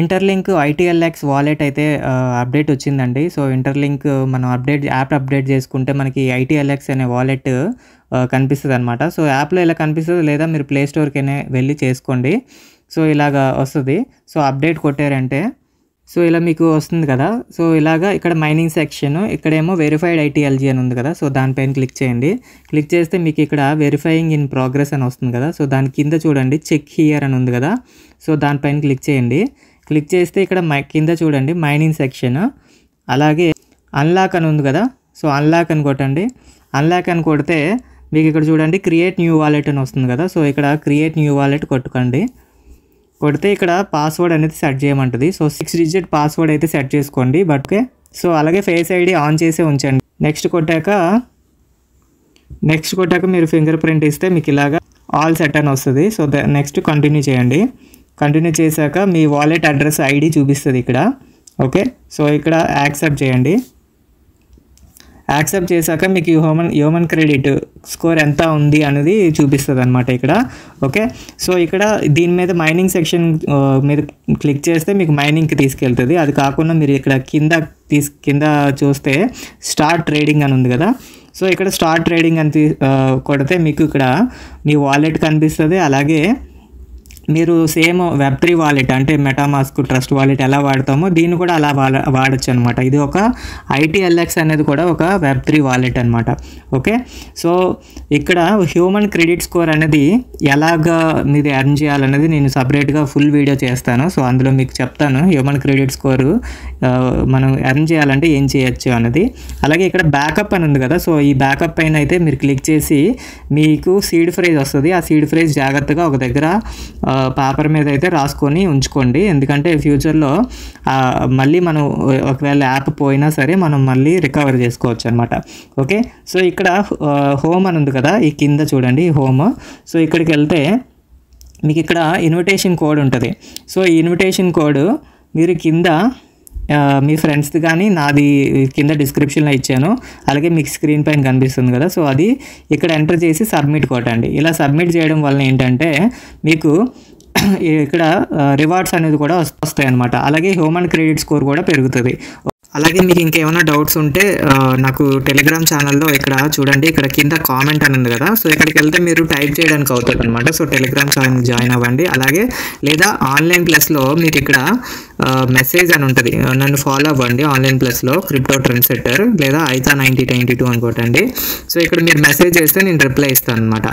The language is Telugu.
ఇంటర్లింక్ ఐటీఎల్ఎక్స్ వాలెట్ అయితే అప్డేట్ వచ్చిందండి. సో, ఇంటర్లింక్ మనం యాప్ అప్డేట్ చేసుకుంటే మనకి ఐటీఎల్ఎక్స్ అనే వాలెట్ కనిపిస్తదనమాట. సో, యాప్‌లో ఇలా కనిపిస్తది, లేదా మీరు ప్లే స్టోర్‌కైనా వెళ్ళి చేసుకోండి. సో, ఇలాగా వస్తది. సో, అప్డేట్ కొట్టారంటే సో, ఇలా మీకు వస్తుంది కదా! సో, ఇలాగా ఇక్కడ మైనింగ్ సెక్షన్, ఇక్కడేమో వెరిఫైడ్ ఐటీఎల్జీ అని ఉంది కదా! సో, దానిపైన క్లిక్ చేయండి. క్లిక్ చేస్తే మీకు ఇక్కడ వెరిఫైయింగ్ ఇన్ ప్రోగ్రెస్ అని వస్తుంది కదా! సో, దాని కింద చూడండి చెక్ హియర్ అని ఉంది కదా! సో, దానిపైన క్లిక్ చేయండి. క్లిక్ చేస్తే ఇక్కడ కింద చూడండి మైనింగ్ సెక్షన్, అలాగే అన్లాక్ అని ఉంది కదా! సో, అన్లాక్ అని కొట్టండి. అన్లాక్ అని కొడితే మీకు ఇక్కడ చూడండి క్రియేట్ న్యూ వాలెట్ అని వస్తుంది కదా! సో, ఇక్కడ క్రియేట్ న్యూ వాలెట్ కొట్టుకోండి. కొడితే ఇక్కడ పాస్వర్డ్ అనేది సెట్ చేయమంటుంది. సో, 6 డిజిట్ పాస్వర్డ్ అయితే సెట్ చేసుకోండి. ఓకే. సో, అలాగే ఫేస్ ఐడి ఆన్ చేసే ఉంచండి. నెక్స్ట్ కొట్టాక మీరు ఫింగర్ ప్రింట్ ఇస్తే మీకు ఇలాగా ఆల్ సెట్ అని వస్తుంది. సో, నెక్స్ట్ కంటిన్యూ చేయండి. కంటిన్యూ చేశాక మీ వాలెట్ అడ్రస్ ఐడి చూపిస్తుంది ఇక్కడ. ఓకే. సో, ఇక్కడ యాక్సెప్ట్ చేయండి. యాక్సెప్ట్ చేశాక మీకు హ్యూమన్ క్రెడిట్ స్కోర్ ఎంత ఉంది అనేది చూపిస్తుంది అనమాట ఇక్కడ. ఓకే. సో, ఇక్కడ దీని మీద మైనింగ్ సెక్షన్ మీద క్లిక్ చేస్తే మీకు మైనింగ్కి తీసుకెళ్తుంది. అది కాకుండా మీరు ఇక్కడ కింద చూస్తే స్టార్ట్ ట్రేడింగ్ అని ఉంది కదా! సో, ఇక్కడ స్టార్ట్ ట్రేడింగ్ అని కొడితే మీకు ఇక్కడ మీ వాలెట్ కనిపిస్తుంది. అలాగే మీరు సేమ్ వెబ్3 వాలెట్ అంటే మెటామాస్క్, ట్రస్ట్ వాలెట్ ఎలా వాడతామో దీన్ని కూడా అలా వాడచ్చు అనమాట. ఇది ఒక ఐటీఎల్ఎక్స్ అనేది కూడా ఒక వెబ్3 వాలెట్ అనమాట. ఓకే. సో, ఇక్కడ హ్యూమన్ క్రెడిట్ స్కోర్ అనేది ఎలాగా మీరు ఎర్న్ చేయాలనేది నేను సపరేట్గా ఫుల్ వీడియో చేస్తాను. సో, అందులో మీకు చెప్తాను హ్యూమన్ క్రెడిట్ స్కోరు మనం ఎర్న్ చేయాలంటే ఏం చేయొచ్చు అన్నది. అలాగే ఇక్కడ బ్యాకప్ అని ఉంది కదా! సో, ఈ బ్యాకప్ పైన అయితే మీరు క్లిక్ చేసి మీకు సీడ్ ఫ్రేజ్ వస్తుంది. ఆ సీడ్ ఫ్రేజ్ జాగ్రత్తగా ఒక దగ్గర పేపర్ మీద అయితే రాసుకొని ఉంచుకోండి. ఎందుకంటే ఫ్యూచర్లో మళ్ళీ మనం ఒకవేళ యాప్ పోయినా సరే మనం మళ్ళీ రికవర్ చేసుకోవచ్చు అనమాట. ఓకే. సో, ఇక్కడ హోమ్ అని ఉంది కదా! ఈ కింద చూడండి హోమ్. సో, ఇక్కడికి వెళ్తే మీకు ఇక్కడ ఇన్విటేషన్ కోడ్ ఉంటుంది. సో, ఈ ఇన్విటేషన్ కోడ్ మీరు కింద మీ ఫ్రెండ్స్ది కానీ నాది కింద డిస్క్రిప్షన్లో ఇచ్చాను. అలాగే మీకు స్క్రీన్ పైన కనిపిస్తుంది కదా! సో, అది ఇక్కడ ఎంటర్ చేసి సబ్మిట్ కొట్టండి. ఇలా సబ్మిట్ చేయడం వల్ల ఏంటంటే మీకు ఇక్కడ రివార్డ్స్ అనేది కూడా వస్తాయి అన్నమాట. అలాగే హ్యూమన్ క్రెడిట్ స్కోర్ కూడా పెరుగుతుంది. అలాగే మీకు ఇంకేమైనా డౌట్స్ ఉంటే నాకు టెలిగ్రామ్ ఛానల్లో ఇక్కడ చూడండి, ఇక్కడ కింద కామెంట్ అని ఉంది కదా! సో, ఇక్కడికి వెళ్తే మీరు టైప్ చేయడానికి అవుతుంది అనమాట. సో, టెలిగ్రామ్ ఛానల్ జాయిన్ అవ్వండి. అలాగే లేదా ఆన్లైన్ ప్లస్లో మీకు ఇక్కడ మెసేజ్ అని ఉంటుంది, నన్ను ఫాలో అవ్వండి. ఆన్లైన్ ప్లస్లో క్రిప్టో ట్రెండ్ సెట్టర్ లేదా ఐతా 9092 అనుకోటండి. సో, ఇక్కడ మీరు మెసేజ్ చేస్తే నేను రిప్లై ఇస్తాను అనమాట.